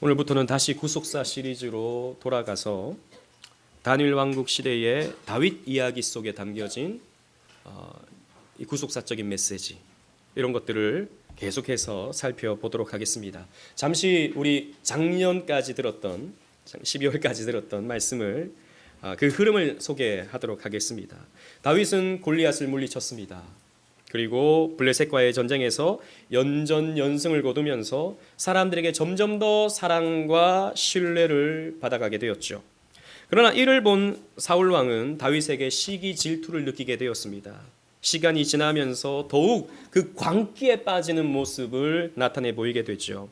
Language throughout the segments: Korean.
오늘부터는 다시 구속사 시리즈로 돌아가서 다니엘 왕국 시대의 다윗 이야기 속에 담겨진 이 구속사적인 메시지, 이런 것들을 계속해서 살펴보도록 하겠습니다. 잠시 우리 작년까지 들었던 12월까지 들었던 말씀을 그 흐름을 소개하도록 하겠습니다. 다윗은 골리앗을 물리쳤습니다. 그리고 블레셋과의 전쟁에서 연전연승을 거두면서 사람들에게 점점 더 사랑과 신뢰를 받아가게 되었죠. 그러나 이를 본 사울 왕은 다윗에게 시기 질투를 느끼게 되었습니다. 시간이 지나면서 더욱 그 광기에 빠지는 모습을 나타내 보이게 되죠.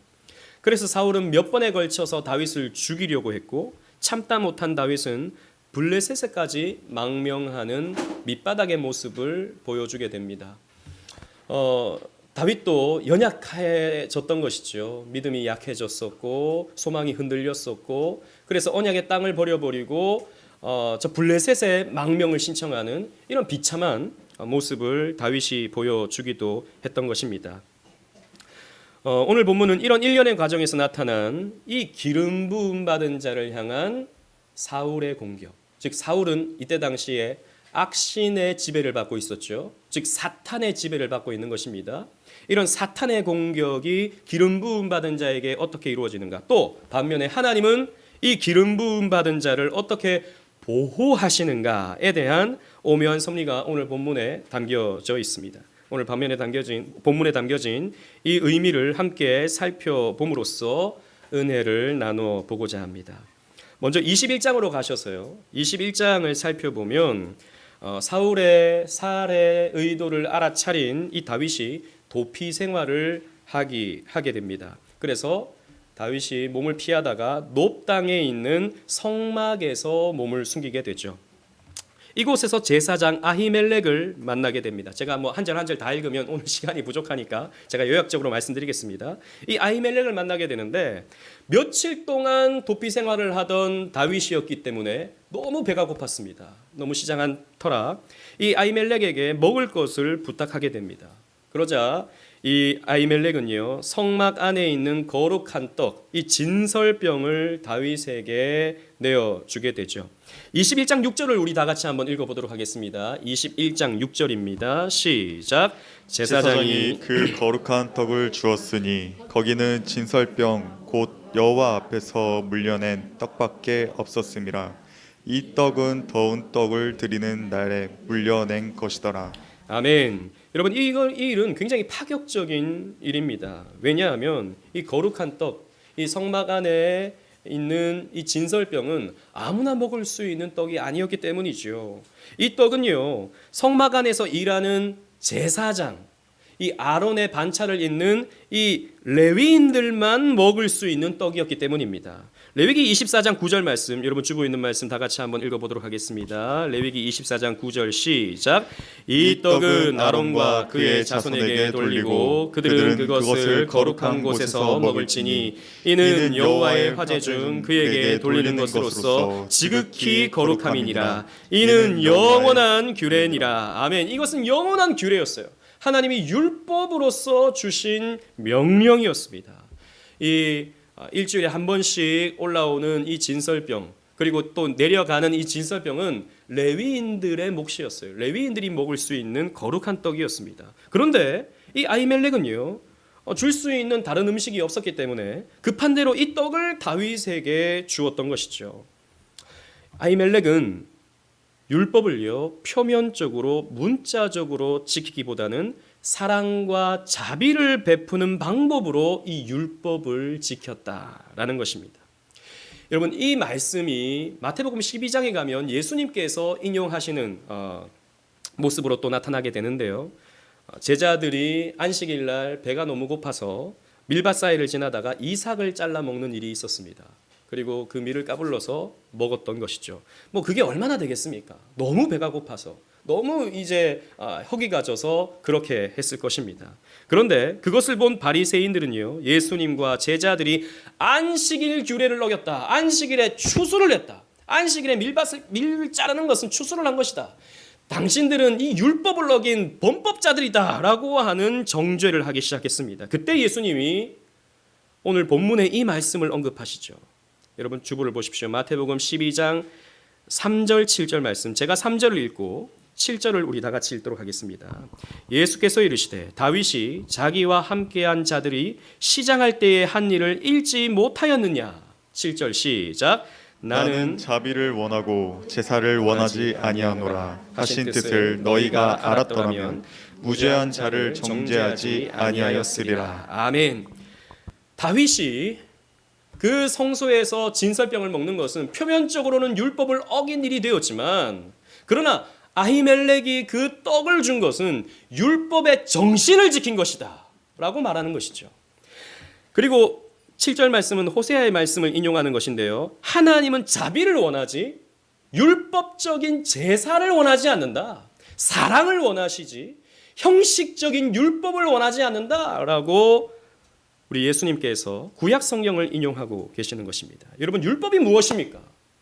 그래서 사울은 몇 번에 걸쳐서 다윗을 죽이려고 했고, 참다 못한 다윗은 블레셋에까지 망명하는 밑바닥의 모습을 보여주게 됩니다. 다윗도 연약해졌던 것이죠. 믿음이 약해졌었고 소망이 흔들렸었고, 그래서 언약의 땅을 버려버리고 저 블레셋의 망명을 신청하는 이런 비참한 모습을 다윗이 보여주기도 했던 것입니다. 오늘 본문은 이런 일련의 과정에서 나타난 이 기름 부음 받은 자를 향한 사울의 공격, 즉 사울은 이때 당시에 악신의 지배를 받고 있었죠. 즉 사탄의 지배를 받고 있는 것입니다. 이런 사탄의 공격이 기름 부음 받은 자에게 어떻게 이루어지는가, 또 반면에 하나님은 이 기름 부음 받은 자를 어떻게 보호하시는가에 대한 오묘한 섭리가 오늘 본문에 담겨져 있습니다. 오늘 본문에 담겨진 이 의미를 함께 살펴봄으로써 은혜를 나눠 보고자 합니다. 먼저 21장으로 가셔서요, 21장을 살펴보면 사울의 살해 의도를 알아차린 이 다윗이 도피 생활을 하게 됩니다. 그래서 다윗이 몸을 피하다가 놉 땅에 있는 성막에서 몸을 숨기게 되죠. 이곳에서 제사장 아히멜렉을 만나게 됩니다. 제가 한 절 한 절 다 읽으면 오늘 시간이 부족하니까 제가 요약적으로 말씀드리겠습니다. 이 아히멜렉을 만나게 되는데, 며칠 동안 도피 생활을 하던 다윗이었기 때문에 너무 배가 고팠습니다. 너무 시장한 터라 이 아히멜렉에게 먹을 것을 부탁하게 됩니다. 그러자 이 아히멜렉은요, 성막 안에 있는 거룩한 떡, 이 진설병을 다윗에게 내어주게 되죠. 21장 6절을 우리 다 같이 한번 읽어보도록 하겠습니다. 21장 6절입니다. 시작. 제사장이 그 거룩한 떡을 주었으니 거기는 진설병 곧 여호와 앞에서 물려낸 떡밖에 없었음이라. 이 떡은 더운 떡을 드리는 날에 물려낸 것이더라. 아멘. 여러분, 이 일은 굉장히 파격적인 일입니다. 왜냐하면 이 거룩한 떡, 이 성막 안에 있는 이 진설병은 아무나 먹을 수 있는 떡이 아니었기 때문이죠. 이 떡은요, 성막 안에서 일하는 제사장, 이 아론의 반차를 잇는 이 레위인들만 먹을 수 있는 떡이었기 때문입니다. 레위기 24장 9절 말씀, 여러분 주고 있는 말씀 다 같이 한번 읽어보도록 하겠습니다. 레위기 24장 9절 시작. 이 떡은 아론과 그의 자손에게 돌리고 그들은 그것을 거룩한 곳에서 먹을지니 이는 여호와의 화제 중 그에게 돌리는 것으로서 지극히 거룩함이니라. 이는 영원한 규례니라. 아멘. 이것은 영원한 규례였어요. 하나님이 율법으로서 주신 명령이었습니다. 이 일주일에 한 번씩 올라오는 이 진설병, 그리고 또 내려가는 이 진설병은 레위인들의 몫이었어요. 레위인들이 먹을 수 있는 거룩한 떡이었습니다. 그런데 이 아히멜렉은요, 줄 수 있는 다른 음식이 없었기 때문에 급한 대로 이 떡을 다윗에게 주었던 것이죠. 아히멜렉은 율법을요, 표면적으로 문자적으로 지키기보다는 사랑과 자비를 베푸는 방법으로 이 율법을 지켰다라는 것입니다. 여러분, 이 말씀이 마태복음 12장에 가면 예수님께서 인용하시는 모습으로 또 나타나게 되는데요. 제자들이 안식일 날 배가 너무 고파서 밀밭 사이를 지나다가 이삭을 잘라 먹는 일이 있었습니다. 그리고 그 밀을 까불러서 먹었던 것이죠. 그게 얼마나 되겠습니까? 너무 배가 고파서, 너무 이제 허기가 져서 그렇게 했을 것입니다. 그런데 그것을 본 바리새인들은요, 예수님과 제자들이 안식일 규례를 어겼다, 안식일에 추수를 했다, 안식일에 밀 자르는 것은 추수를 한 것이다, 당신들은 이 율법을 어긴 범법자들이다 라고 하는 정죄를 하기 시작했습니다. 그때 예수님이 오늘 본문에 이 말씀을 언급하시죠. 여러분 주보를 보십시오. 마태복음 12장 3절 7절 말씀. 제가 3절을 읽고 7절을 우리 다 같이 읽도록 하겠습니다. 예수께서 이르시되 다윗이 자기와 함께한 자들이 시장할 때에 한 일을 읽지 못하였느냐. 7절 시작. 나는 자비를 원하고 제사를 원하지 아니하노라 하신 뜻을 너희가 알았더라면 무죄한 자를 정죄하지 아니하였으리라. 아멘. 다윗이 그 성소에서 진설병을 먹는 것은 표면적으로는 율법을 어긴 일이 되었지만, 그러나 아히멜렉이 그 떡을 준 것은 율법의 정신을 지킨 것이다 라고 말하는 것이죠. 그리고 7절 말씀은 호세아의 말씀을 인용하는 것인데요. 하나님은 자비를 원하지 율법적인 제사를 원하지 않는다. 사랑을 원하시지 형식적인 율법을 원하지 않는다라고 우리 예수님께서 구약 성경을 인용하고 계시는 것입니다. 여러분, 율법이 무엇입니까?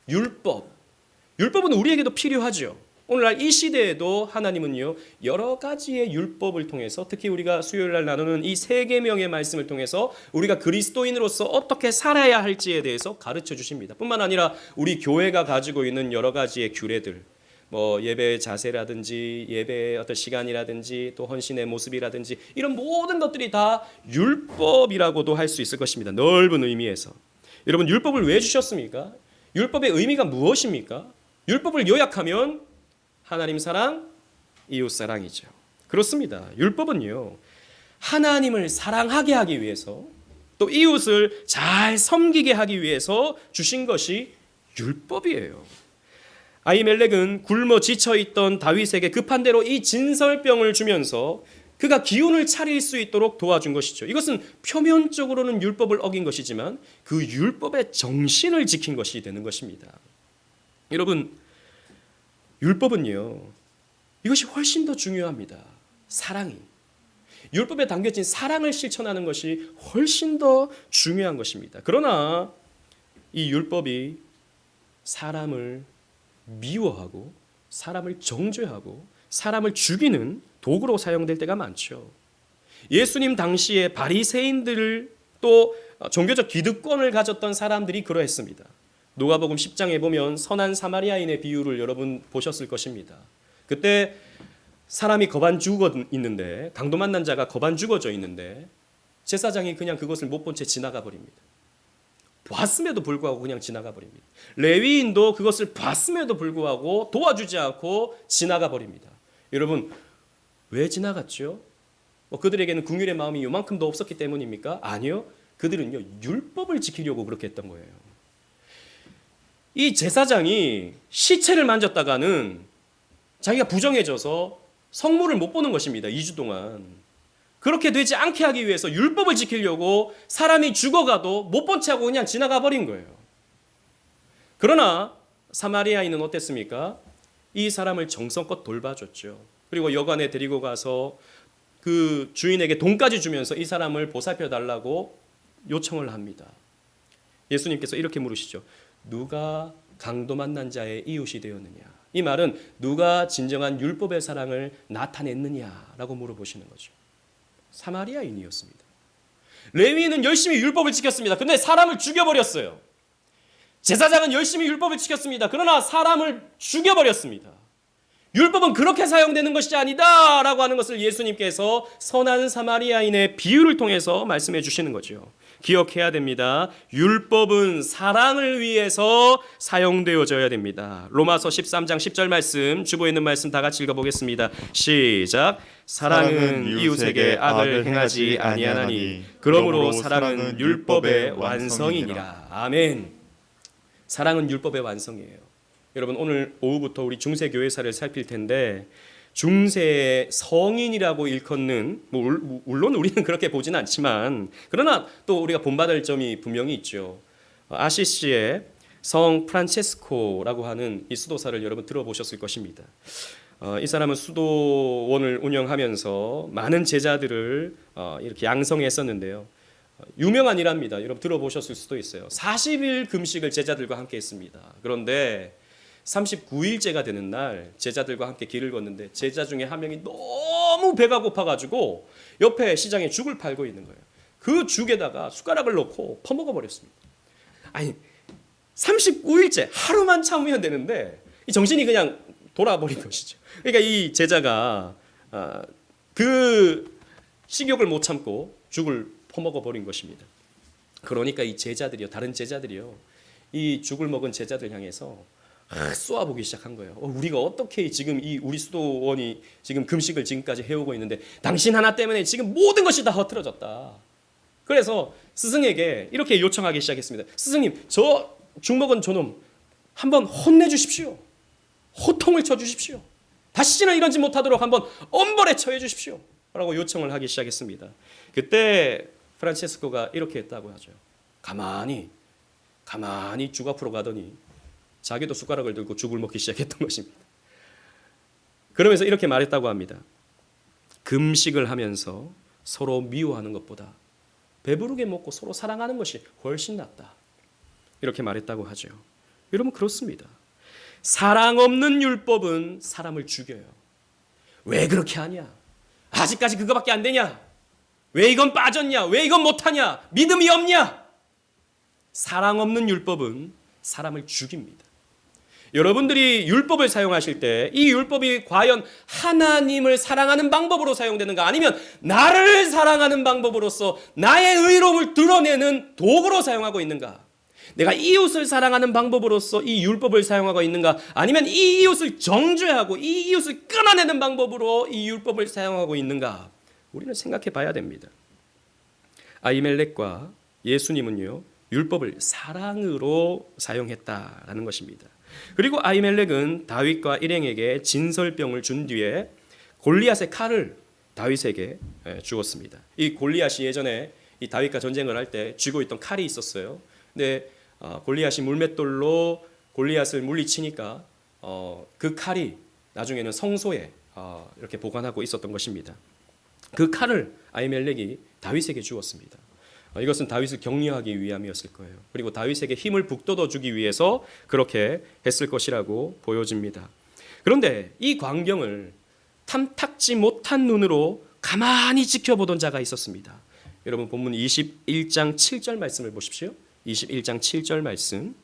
율법은 우리에게도 필요하죠. 오늘날 이 시대에도 하나님은요, 여러 가지의 율법을 통해서, 특히 우리가 수요일 날 나누는 이 세 계명의 말씀을 통해서 우리가 그리스도인으로서 어떻게 살아야 할지에 대해서 가르쳐 주십니다. 뿐만 아니라 우리 교회가 가지고 있는 여러 가지의 규례들, 예배의 자세라든지 예배의 어떤 시간이라든지 또 헌신의 모습이라든지 이런 모든 것들이 다 율법이라고도 할 수 있을 것입니다. 넓은 의미에서. 여러분, 율법을 왜 주셨습니까? 율법의 의미가 무엇입니까? 율법을 요약하면 하나님 사랑, 이웃 사랑이죠. 그렇습니다. 율법은요, 하나님을 사랑하게 하기 위해서 또 이웃을 잘 섬기게 하기 위해서 주신 것이 율법이에요. 아히멜렉은 굶어 지쳐있던 다윗에게 급한 대로 이 진설병을 주면서 그가 기운을 차릴 수 있도록 도와준 것이죠. 이것은 표면적으로는 율법을 어긴 것이지만 그 율법의 정신을 지킨 것이 되는 것입니다. 여러분, 율법은요, 이것이 훨씬 더 중요합니다. 사랑이. 율법에 담겨진 사랑을 실천하는 것이 훨씬 더 중요한 것입니다. 그러나 이 율법이 사람을 미워하고 사람을 정죄하고 사람을 죽이는 도구로 사용될 때가 많죠. 예수님 당시에 바리새인들 또 종교적 기득권을 가졌던 사람들이 그러했습니다. 누가복음 10장에 보면 선한 사마리아인의 비유를 여러분 보셨을 것입니다. 그때 사람이 거반 죽어 있는데, 강도 만난 자가 거반 죽어져 있는데 제사장이 그냥 그것을 못 본 채 지나가 버립니다. 봤음에도 불구하고 그냥 지나가 버립니다. 레위인도 그것을 봤음에도 불구하고 도와주지 않고 지나가 버립니다. 여러분, 왜 지나갔죠? 그들에게는 긍휼의 마음이 요만큼도 없었기 때문입니까? 아니요. 그들은요, 율법을 지키려고 그렇게 했던 거예요. 이 제사장이 시체를 만졌다가는 자기가 부정해져서 성물을 못 보는 것입니다. 2주 동안. 그렇게 되지 않게 하기 위해서 율법을 지키려고 사람이 죽어가도 못 본 채 하고 그냥 지나가 버린 거예요. 그러나 사마리아인은 어땠습니까? 이 사람을 정성껏 돌봐줬죠. 그리고 여관에 데리고 가서 그 주인에게 돈까지 주면서 이 사람을 보살펴 달라고 요청을 합니다. 예수님께서 이렇게 물으시죠. 누가 강도 만난 자의 이웃이 되었느냐? 이 말은 누가 진정한 율법의 사랑을 나타냈느냐라고 물어보시는 거죠. 사마리아인이었습니다. 레위인은 열심히 율법을 지켰습니다. 근데 사람을 죽여버렸어요. 제사장은 열심히 율법을 지켰습니다. 그러나 사람을 죽여버렸습니다. 율법은 그렇게 사용되는 것이 아니다라고 하는 것을 예수님께서 선한 사마리아인의 비유를 통해서 말씀해 주시는 거죠. 기억해야 됩니다. 율법은 사랑을 위해서 사용되어져야 됩니다. 로마서 13장 10절 말씀, 주보에 있는 말씀 다 같이 읽어보겠습니다. 시작. 사랑은 이웃에게 악을 행하지 아니하나니 그러므로 사랑은 율법의 완성이니라. 아멘. 사랑은 율법의 완성이에요. 여러분, 오늘 오후부터 우리 중세교회사를 살필 텐데 중세의 성인이라고 일컫는, 물론 우리는 그렇게 보지는 않지만 그러나 또 우리가 본받을 점이 분명히 있죠. 아시시의 성 프란체스코라고 하는 이 수도사를 여러분 들어보셨을 것입니다. 이 사람은 수도원을 운영하면서 많은 제자들을 이렇게 양성했었는데요. 유명한 일합니다. 여러분 들어보셨을 수도 있어요. 40일 금식을 제자들과 함께 했습니다. 그런데 39일째가 되는 날 제자들과 함께 길을 걷는데 제자 중에 한 명이 너무 배가 고파가지고 옆에 시장에 죽을 팔고 있는 거예요. 그 죽에다가 숟가락을 넣고 퍼먹어 버렸습니다. 아니 39일째 하루만 참으면 되는데 이 정신이 그냥 돌아버린 것이죠. 그러니까 이 제자가 그 식욕을 못 참고 죽을 퍼먹어 버린 것입니다. 그러니까 이 제자들이요, 다른 제자들이요, 이 죽을 먹은 제자들 향해서 쏘아보기 시작한 거예요. 우리가 어떻게 지금 이 우리 수도원이 지금 금식을 지금까지 해오고 있는데 당신 하나 때문에 지금 모든 것이 다 흐트러졌다. 그래서 스승에게 이렇게 요청하기 시작했습니다. 스승님, 저 죽먹은 저놈 한번 혼내주십시오. 호통을 쳐주십시오. 다시는 이런 짓 못하도록 한번 엄벌에 처해 주십시오. 라고 요청을 하기 시작했습니다. 그때 프란체스코가 이렇게 했다고 하죠. 가만히 죽 앞으로 가더니 자기도 숟가락을 들고 죽을 먹기 시작했던 것입니다. 그러면서 이렇게 말했다고 합니다. 금식을 하면서 서로 미워하는 것보다 배부르게 먹고 서로 사랑하는 것이 훨씬 낫다. 이렇게 말했다고 하죠. 여러분, 그렇습니다. 사랑 없는 율법은 사람을 죽여요. 왜 그렇게 하냐? 아직까지 그거밖에 안 되냐? 왜 이건 빠졌냐? 왜 이건 못하냐? 믿음이 없냐? 사랑 없는 율법은 사람을 죽입니다. 여러분들이 율법을 사용하실 때 이 율법이 과연 하나님을 사랑하는 방법으로 사용되는가, 아니면 나를 사랑하는 방법으로서 나의 의로움을 드러내는 도구로 사용하고 있는가? 내가 이웃을 사랑하는 방법으로서 이 율법을 사용하고 있는가, 아니면 이 이웃을 정죄하고 이 이웃을 끊어내는 방법으로 이 율법을 사용하고 있는가? 우리는 생각해 봐야 됩니다. 아히멜렉과 예수님은요, 율법을 사랑으로 사용했다라는 것입니다. 그리고 아히멜렉은 다윗과 일행에게 진설병을 준 뒤에 골리앗의 칼을 다윗에게 주었습니다. 이 골리앗이 예전에 이 다윗과 전쟁을 할 때 쥐고 있던 칼이 있었어요. 근데 골리앗이 물맷돌로 골리앗을 물리치니까 그 칼이 나중에는 성소에 이렇게 보관하고 있었던 것입니다. 그 칼을 아히멜렉이 다윗에게 주었습니다. 이것은 다윗을 격려하기 위함이었을 거예요. 그리고 다윗에게 힘을 북돋워 주기 위해서 그렇게 했을 것이라고 보여집니다. 그런데 이 광경을 탐탁지 못한 눈으로 가만히 지켜보던 자가 있었습니다. 여러분, 본문 21장 7절 말씀을 보십시오. 21장 7절 말씀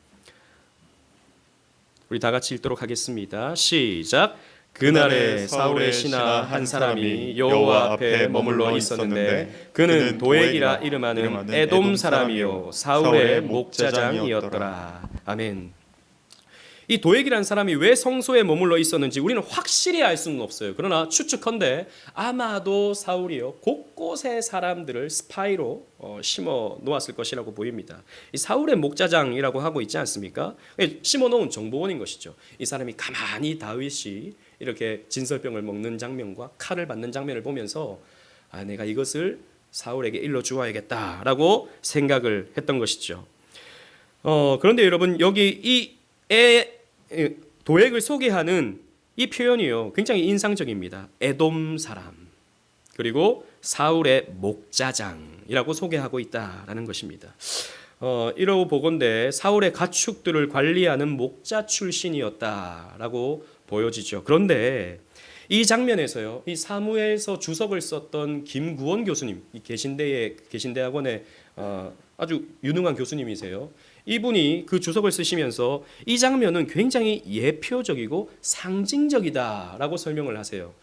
우리 다 같이 읽도록 하겠습니다. 시작. 그날에 사울의 신하 한 사람이 여호와 앞에 머물러 있었는데 그는 도액이라 이름하는 에돔 사람이요 사울의 목자장이었더라. 아멘. 이 도액이라는 사람이 왜 성소에 머물러 있었는지 우리는 확실히 알 수는 없어요. 그러나 추측컨대 아마도 사울이요 곳곳에 사람들을 스파이로 심어 놓았을 것이라고 보입니다. 이 사울의 목자장이라고 하고 있지 않습니까? 심어 놓은 정보원인 것이죠. 이 사람이 가만히 다윗이 이렇게 진설병을 먹는 장면과 칼을 받는 장면을 보면서 내가 이것을 사울에게 일러 주어야겠다라고 생각을 했던 것이죠. 그런데 여러분, 여기 이 도액을 소개하는 이 표현이요 굉장히 인상적입니다. 에돔 사람, 그리고 사울의 목자장이라고 소개하고 있다라는 것입니다. 이러고 보건대 사울의 가축들을 관리하는 목자 출신이었다라고 보여지죠. 그런데 이 장면에서요, 이 사무엘서 주석을 썼던 김구원 교수님, 이 계신대학원의 아주 유능한 교수님이세요. 이분이 그 주석을 쓰시면서 이 장면은 굉장히 예표적이고 상징적이다라고 설명을 하세요.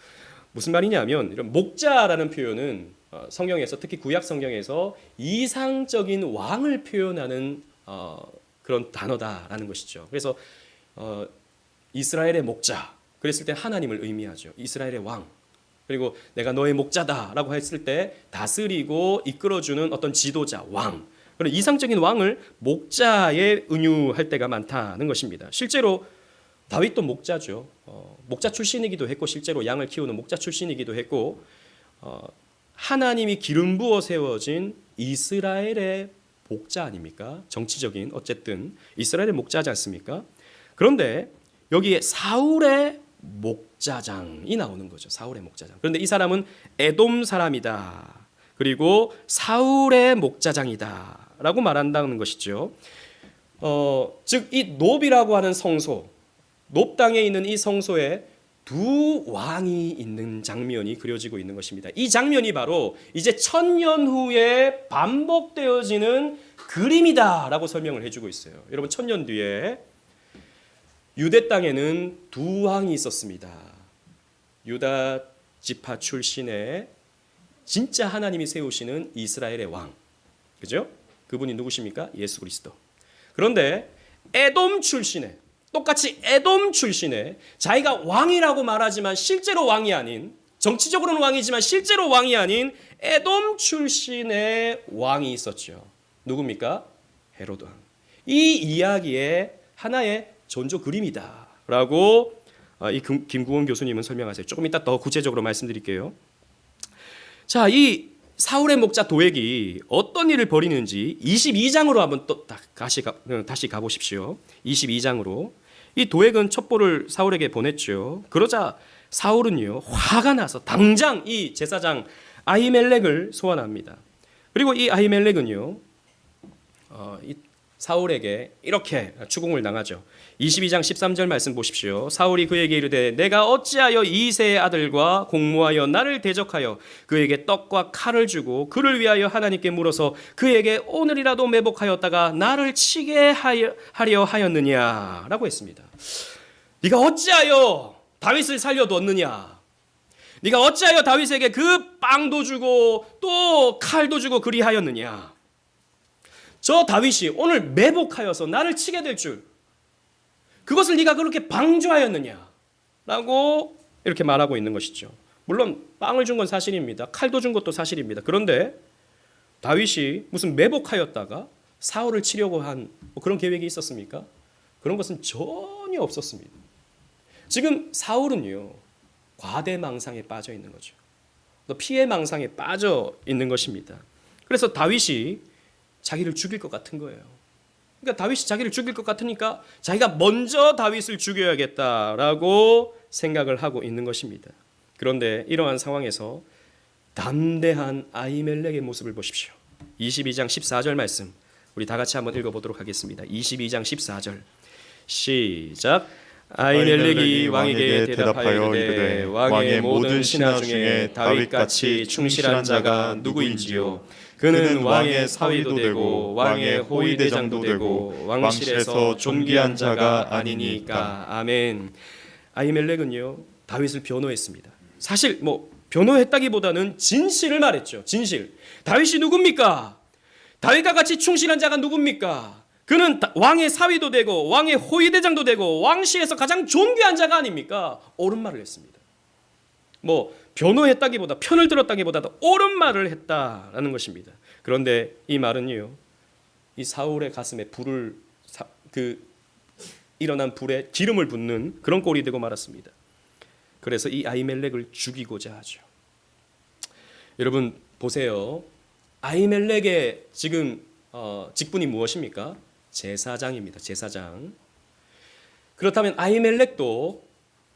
무슨 말이냐면, 이런 목자라는 표현은 성경에서, 특히 구약 성경에서 이상적인 왕을 표현하는 그런 단어다라는 것이죠. 그래서 이스라엘의 목자, 그랬을 때 하나님을 의미하죠. 이스라엘의 왕. 그리고 내가 너의 목자다라고 했을 때 다스리고 이끌어주는 어떤 지도자, 왕. 그런 이상적인 왕을 목자에 은유할 때가 많다는 것입니다. 실제로 다윗도 목자죠. 목자 출신이기도 했고, 실제로 양을 키우는 목자 출신이기도 했고, 하나님이 기름 부어 세워진 이스라엘의 목자 아닙니까? 정치적인 어쨌든 이스라엘의 목자지 않습니까? 그런데 여기에 사울의 목자장이 나오는 거죠. 사울의 목자장. 그런데 이 사람은 에돔 사람이다. 그리고 사울의 목자장이다 라고 말한다는 것이죠. 즉 이 놉이라고 하는 성소, 놉 땅에 있는 이 성소에 두 왕이 있는 장면이 그려지고 있는 것입니다. 이 장면이 바로 이제 1000년 후에 반복되어지는 그림이다라고 설명을 해주고 있어요. 여러분 1000년 뒤에 유대 땅에는 두 왕이 있었습니다. 유다 지파 출신의 진짜 하나님이 세우시는 이스라엘의 왕, 그죠? 그분이 누구십니까? 예수 그리스도. 그런데 에돔 출신의, 똑같이 에돔 출신의, 자기가 왕이라고 말하지만 실제로 왕이 아닌, 정치적으로는 왕이지만 실제로 왕이 아닌 에돔 출신의 왕이 있었죠. 누굽니까? 헤로드 왕. 이 이야기의 하나의 전조 그림이다라고 이 김구원 교수님은 설명하세요. 조금 이따 더 구체적으로 말씀드릴게요. 자, 이 사울의 목자 도액이 어떤 일을 벌이는지 22장으로 한번 또 다시 가보십시오. 22장으로. 이 도액은 첩보를 사울에게 보냈죠. 그러자 사울은요, 화가 나서 당장 이 제사장 아히멜렉을 소환합니다. 그리고 이 아히멜렉은요, 이 사울에게 이렇게 추궁을 당하죠. 22장 13절 말씀 보십시오. 사울이 그에게 이르되 내가 어찌하여 이새의 아들과 공모하여 나를 대적하여 그에게 떡과 칼을 주고 그를 위하여 하나님께 물어서 그에게 오늘이라도 매복하였다가 나를 치게 하려 하였느냐라고 했습니다. 네가 어찌하여 다윗을 살려두었느냐? 네가 어찌하여 다윗에게 그 빵도 주고 또 칼도 주고 그리하였느냐? 저 다윗이 오늘 매복하여서 나를 치게 될 줄, 그것을 네가 그렇게 방조하였느냐? 라고 이렇게 말하고 있는 것이죠. 물론 빵을 준 건 사실입니다. 칼도 준 것도 사실입니다. 그런데 다윗이 무슨 매복하였다가 사울을 치려고 한 그런 계획이 있었습니까? 그런 것은 전혀 없었습니다. 지금 사울은요, 과대망상에 빠져 있는 거죠. 또 피해망상에 빠져 있는 것입니다. 그래서 다윗이 자기를 죽일 것 같은 거예요. 그러니까 다윗이 자기를 죽일 것 같으니까 자기가 먼저 다윗을 죽여야겠다라고 생각을 하고 있는 것입니다. 그런데 이러한 상황에서 담대한 아히멜렉의 모습을 보십시오. 22장 14절 말씀 우리 다 같이 한번 읽어보도록 하겠습니다. 22장 14절 시작. 아히멜렉이 왕에게 대답하여 이르되 왕의 모든 신하 중에 다윗같이 충실한 자가 누구인지요? 그는 왕의 사위도 되고 왕의 호위대장도 되고 왕실에서 존귀한 자가 아니니까. 아멘. 아히멜렉은요, 다윗을 변호했습니다. 사실 변호했다기보다는 진실을 말했죠. 진실. 다윗이 누굽니까? 다윗과 같이 충실한 자가 누굽니까? 그는 왕의 사위도 되고 왕의 호위대장도 되고 왕실에서 가장 존귀한 자가 아닙니까? 옳은 말을 했습니다. 변호했다기보다, 편을 들었다기보다도 옳은 말을 했다라는 것입니다. 그런데 이 말은요, 이 사울의 가슴에 일어난 불에 기름을 붓는 그런 꼴이 되고 말았습니다. 그래서 이 아히멜렉을 죽이고자 하죠. 여러분 보세요. 아히멜렉의 지금 직분이 무엇입니까? 제사장입니다. 제사장. 그렇다면 아히멜렉도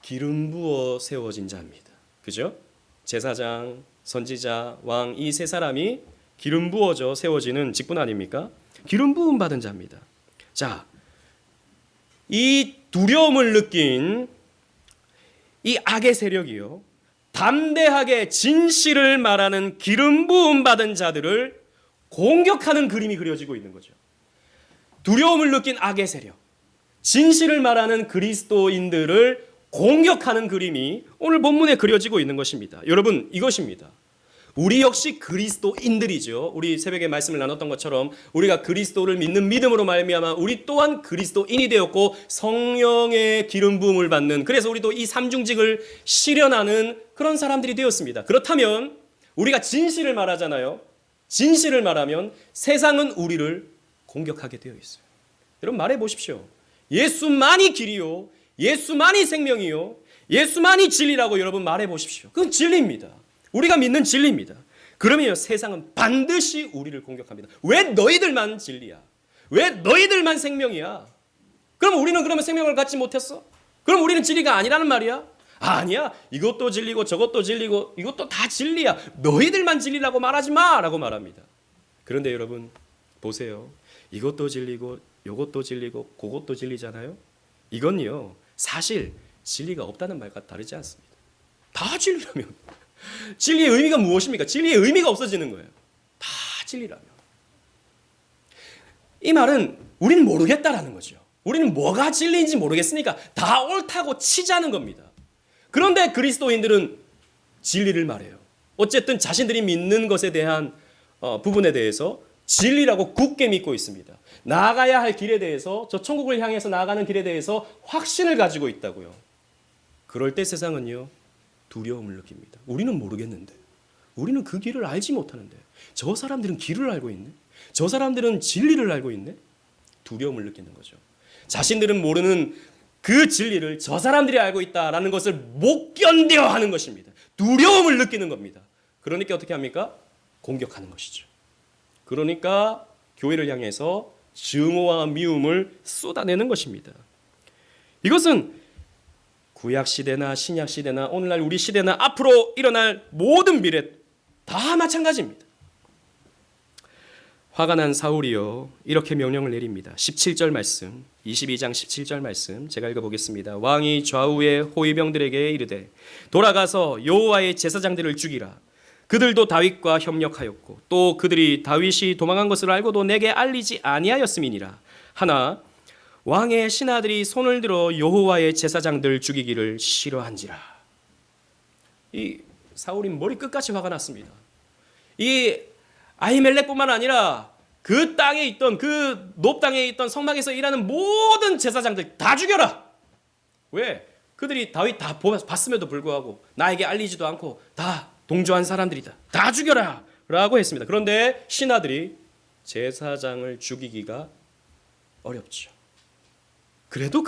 기름 부어 세워진 자입니다. 그죠? 제사장, 선지자, 왕 이 세 사람이 기름 부어져 세워지는 직분 아닙니까? 기름 부음 받은 자입니다. 자, 이 두려움을 느낀 이 악의 세력이요, 담대하게 진실을 말하는 기름 부음 받은 자들을 공격하는 그림이 그려지고 있는 거죠. 두려움을 느낀 악의 세력, 진실을 말하는 그리스도인들을 공격하는 그림이 오늘 본문에 그려지고 있는 것입니다. 여러분, 이것입니다. 우리 역시 그리스도인들이죠. 우리 새벽에 말씀을 나눴던 것처럼 우리가 그리스도를 믿는 믿음으로 말미암아 우리 또한 그리스도인이 되었고 성령의 기름 부음을 받는, 그래서 우리도 이 삼중직을 실현하는 그런 사람들이 되었습니다. 그렇다면 우리가 진실을 말하잖아요. 진실을 말하면 세상은 우리를 공격하게 되어 있어요. 여러분 말해 보십시오. 예수만이 길이요, 예수만이 생명이요, 예수만이 진리라고 여러분 말해 보십시오. 그건 진리입니다. 우리가 믿는 진리입니다. 그러면 세상은 반드시 우리를 공격합니다. 왜 너희들만 진리야? 왜 너희들만 생명이야? 그럼 우리는 그러면 생명을 갖지 못했어? 그럼 우리는 진리가 아니라는 말이야? 아니야. 이것도 진리고 저것도 진리고 이것도 다 진리야. 너희들만 진리라고 말하지 마 라고 말합니다. 그런데 여러분 보세요. 이것도 진리고 이것도 진리고 그것도 진리잖아요. 이건요, 사실 진리가 없다는 말과 다르지 않습니다. 다 진리라면 진리의 의미가 무엇입니까? 진리의 의미가 없어지는 거예요. 다 진리라면. 이 말은 우리는 모르겠다라는 거죠. 우리는 뭐가 진리인지 모르겠으니까 다 옳다고 치자는 겁니다. 그런데 그리스도인들은 진리를 말해요. 어쨌든 자신들이 믿는 것에 대한 부분에 대해서 진리라고 굳게 믿고 있습니다. 나아가야 할 길에 대해서, 저 천국을 향해서 나아가는 길에 대해서 확신을 가지고 있다고요. 그럴 때 세상은요, 두려움을 느낍니다. 우리는 모르겠는데, 우리는 그 길을 알지 못하는데, 저 사람들은 길을 알고 있네, 저 사람들은 진리를 알고 있네. 두려움을 느끼는 거죠. 자신들은 모르는 그 진리를 저 사람들이 알고 있다라는 것을 못 견뎌 하는 것입니다. 두려움을 느끼는 겁니다. 그러니까 어떻게 합니까? 공격하는 것이죠. 그러니까 교회를 향해서 증오와 미움을 쏟아내는 것입니다. 이것은 구약 시대나 신약 시대나 오늘날 우리 시대나 앞으로 일어날 모든 미래 다 마찬가지입니다. 화가 난 사울이요, 이렇게 명령을 내립니다. 17절 말씀, 22장 17절 말씀 제가 읽어보겠습니다. 왕이 좌우의 호위병들에게 이르되 돌아가서 여호와의 제사장들을 죽이라. 그들도 다윗과 협력하였고 또 그들이 다윗이 도망한 것을 알고도 내게 알리지 아니하였음이니라. 하나 왕의 신하들이 손을 들어 여호와의 제사장들 죽이기를 싫어한지라. 이 사울이 머리 끝까지 화가 났습니다. 이 아히멜렉뿐만 아니라 그 땅에 있던, 그 높 땅에 있던 성막에서 일하는 모든 제사장들 다 죽여라. 왜? 그들이 다윗 다 봤음에도 불구하고 나에게 알리지도 않고 다 동조한 사람들이다. 다 죽여라 라고 했습니다. 그런데 신하들이 제사장을 죽이기가 어렵죠. 그래도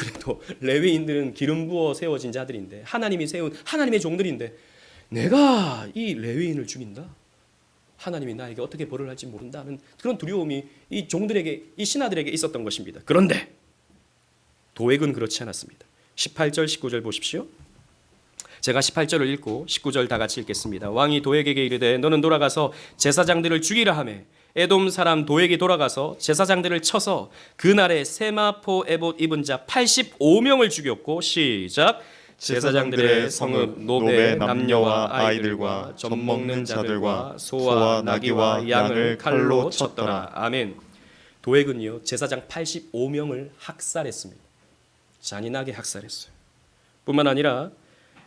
레위인들은 기름 부어 세워진 자들인데, 하나님이 세운 하나님의 종들인데 내가 이 레위인을 죽인다? 하나님이 나에게 어떻게 벌을 할지 모른다는 그런 두려움이 이 종들에게, 이 신하들에게 있었던 것입니다. 그런데 도액은 그렇지 않았습니다. 18절 19절 보십시오. 제가 18절을 읽고 19절 다 같이 읽겠습니다. 왕이 도액에게 이르되 너는 돌아가서 제사장들을 죽이라 하매 에돔 사람 도액이 돌아가서 제사장들을 쳐서 그날에 세마포 에봇 입은 자 85명을 죽였고, 시작. 제사장들의 성읍 노베 남녀와 아이들과 젖먹는 자들과 소와 나귀와 양을 칼로 쳤더라. 아멘. 도액은요, 제사장 85명을 학살했습니다. 잔인하게 학살했어요. 뿐만 아니라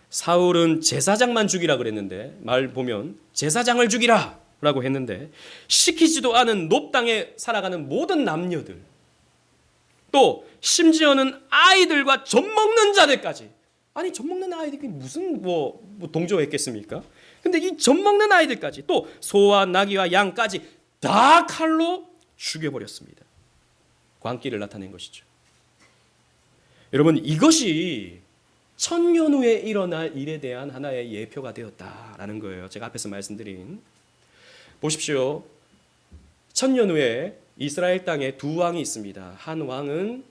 사울은 제사장만 죽이라 그랬는데, 말 보면 제사장을 죽이라 라고 했는데 시키지도 않은 높 땅에 살아가는 모든 남녀들, 또 심지어는 아이들과 젖먹는 자들까지. 아니, 젖먹는 아이들이 무슨 동조했겠습니까? 근데 이 젖먹는 아이들까지, 또 소와 나귀와 양까지 다 칼로 죽여버렸습니다. 광기를 나타낸 것이죠. 여러분, 이것이 천년 후에 일어날 일에 대한 하나의 예표가 되었다라는 거예요. 제가 앞에서 말씀드린. 보십시오. 천년 후에 이스라엘 땅에 두 왕이 있습니다. 한 왕은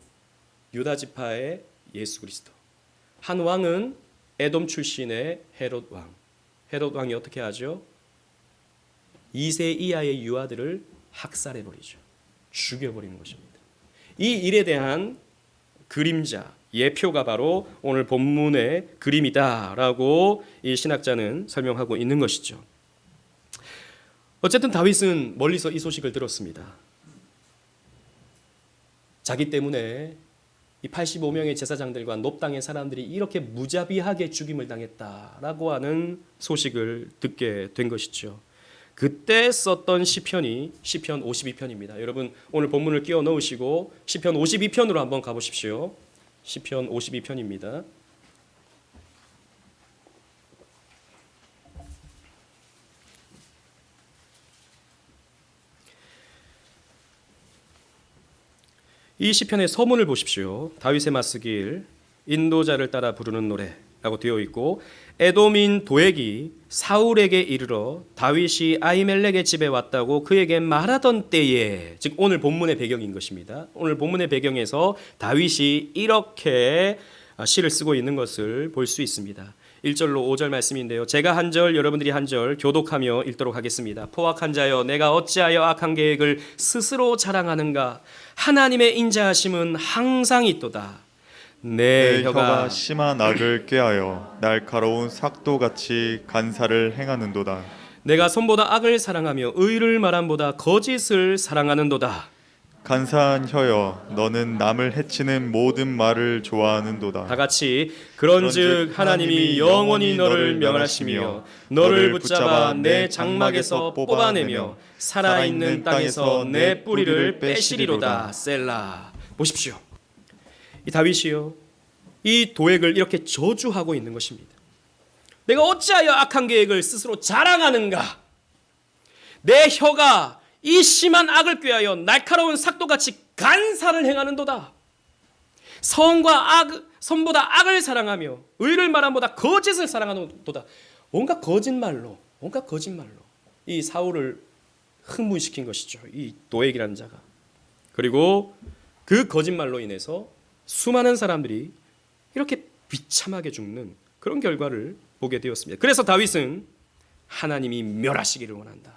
유다 지파의 예수 그리스도, 한 왕은 에돔 출신의 헤롯 왕. 헤롯 왕이 어떻게 하죠? 2세 이하의 유아들을 학살해버리죠. 죽여버리는 것입니다. 이 일에 대한 그림자, 예표가 바로 오늘 본문의 그림이다라고 이 신학자는 설명하고 있는 것이죠. 어쨌든 다윗은 멀리서 이 소식을 들었습니다. 자기 때문에 이 85명의 제사장들과 높 땅의 사람들이 이렇게 무자비하게 죽임을 당했다라고 하는 소식을 듣게 된 것이죠. 그때 썼던 시편이 시편 52편입니다. 여러분, 오늘 본문을 끼워 넣으시고 시편 52편으로 한번 가보십시오. 시편 52편입니다. 이 시편의 서문을 보십시오. 다윗의 맞쓰길 인도자를 따라 부르는 노래라고 되어 있고, 에돔인 도액이 사울에게 이르러 다윗이 아히멜렉의 집에 왔다고 그에게 말하던 때에, 즉 오늘 본문의 배경인 것입니다. 오늘 본문의 배경에서 다윗이 이렇게 시를 쓰고 있는 것을 볼 수 있습니다. 1절로 5절 말씀인데요. 제가 한 절, 여러분들이 한 절 교독하며 읽도록 하겠습니다. 포악한 자여, 내가 어찌하여 악한 계획을 스스로 자랑하는가? 하나님의 인자하심은 항상 있도다. 내 내 혀가 심한 악을 꾀하여 날카로운 삭도같이 간사를 행하는도다. 내가 손보다 악을 사랑하며 의를 말함보다 거짓을 사랑하는도다. 간사한 혀여, 너는 남을 해치는 모든 말을 좋아하는도다. 다 같이 그런즉 하나님이 영원히 너를 명하시며 너를 붙잡아 내 장막에서 뽑아내며 살아있는 땅에서 내 뿌리를 빼시리로다. 셀라. 보십시오. 이 다윗이요, 이 도액을 이렇게 저주하고 있는 것입니다. 내가 어찌하여 악한 계획을 스스로 자랑하는가? 내 혀가 이 심한 악을 꾀하여 날카로운 삭도같이 간사를 행하는도다. 선보다 악을 사랑하며 의를 말함보다 거짓을 사랑하는도다. 온갖 거짓말로 이 사울을 흥분시킨 것이죠. 이 도액이라는 자가. 그리고 그 거짓말로 인해서 수많은 사람들이 이렇게 비참하게 죽는 그런 결과를 보게 되었습니다. 그래서 다윗은 하나님이 멸하시기를 원한다.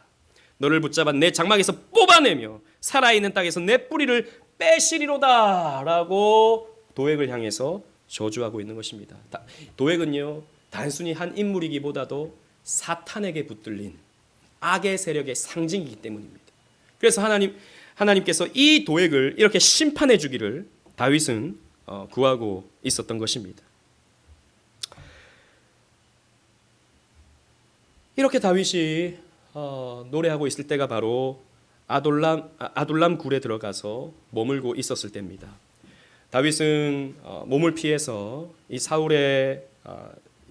너를 붙잡아 내 장막에서 뽑아내며 살아있는 땅에서 내 뿌리를 빼시리로다 라고 도액을 향해서 저주하고 있는 것입니다. 도액은요, 단순히 한 인물이기보다도 사탄에게 붙들린 악의 세력의 상징이기 때문입니다. 그래서 하나님께서 이 도액을 이렇게 심판해 주기를 다윗은 구하고 있었던 것입니다. 이렇게 다윗이 노래하고 있을 때가 바로 아둘람 굴에 들어가서 머물고 있었을 때입니다. 다윗은 몸을 피해서 이 사울의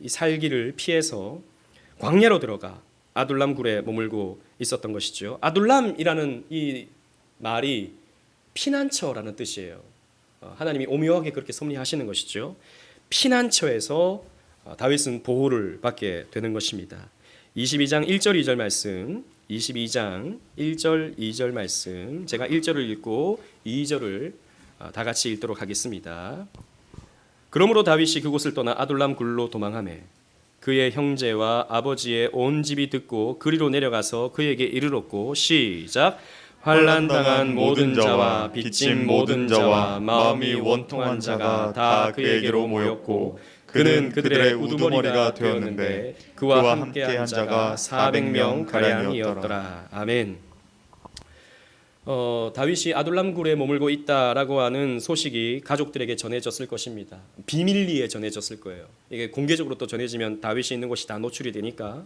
이 살기를 피해서 광야로 들어가 아둘람 굴에 머물고 있었던 것이죠. 아둘람이라는 이 말이 피난처라는 뜻이에요. 하나님이 오묘하게 그렇게 섭리하시는 것이죠. 피난처에서 다윗은 보호를 받게 되는 것입니다. 22장 1절 2절 말씀, 22장 1절 2절 말씀, 제가 1절을 읽고 2절을 다 같이 읽도록 하겠습니다. 그러므로 다윗이 그곳을 떠나 아둘람 굴로 도망하매 그의 형제와 아버지의 온 집이 듣고 그리로 내려가서 그에게 이르렀고, 시작. 환난당한 모든 자와 빚진 모든 자와 마음이 원통한 자가 다 그에게로 모였고 그는 그들의 우두머리가 되었는데 그와 함께한 자가 400명 가량이었더라. 아멘. 다윗이 아둘람 굴에 머물고 있다라고 하는 소식이 가족들에게 전해졌을 것입니다. 비밀리에 전해졌을 거예요. 이게 공개적으로 또 전해지면 다윗이 있는 곳이 다 노출이 되니까